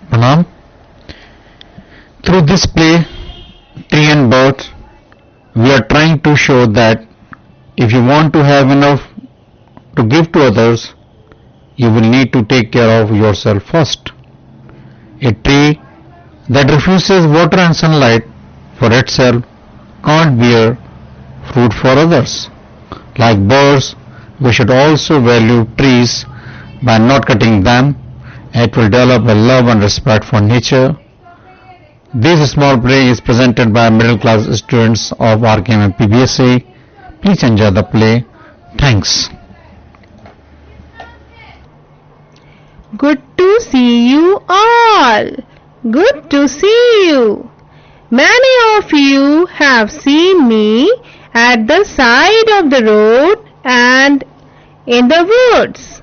Pranam. Through this play, Tree and Birds, we are trying to show that if you want to have enough to give to others, you will need to take care of yourself first. A tree that refuses water and sunlight for itself can't bear fruit for others. Like birds, we should also value trees by not cutting them. It will develop a love and respect for nature. This small play is presented by middle class students of RKM and PBSA. Please enjoy the play. Thanks. Good to see you all. Good to see you. Many of you have seen me at the side of the road and in the woods.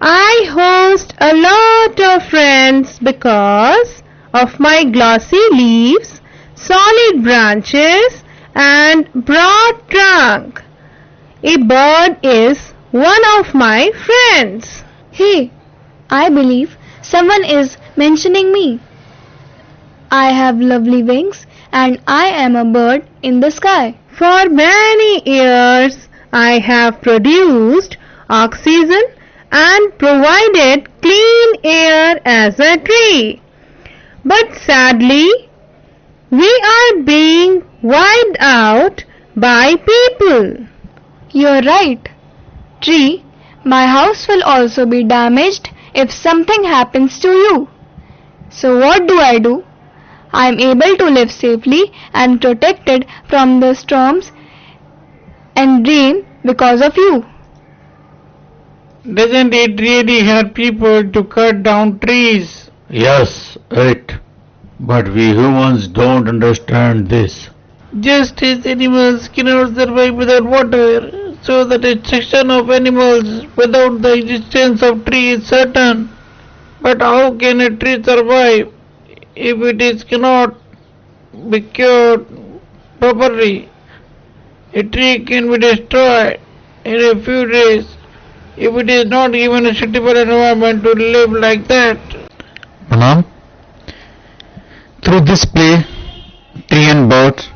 I host a lot of friends because of my glossy leaves, solid branches and broad trunk. A bird is one of my friends. Hey, I believe someone is mentioning me. I have lovely wings and I am a bird in the sky. For many years I have produced oxygen and provided clean air as a tree. But sadly, we are being wiped out by people. You're right. Tree, my house will also be damaged if something happens to you. So what do? I am able to live safely and protected from the storms and rain because of you. Doesn't it really hurt people to cut down trees? Yes, it. But we humans don't understand this. Just as animals cannot survive without water, so that extinction of animals without the existence of tree is certain. But how can a tree survive if it is cannot be cured properly? A tree can be destroyed in a few days if it is not given a suitable environment to live like that. Pranam. Through this play, Tree and Birds,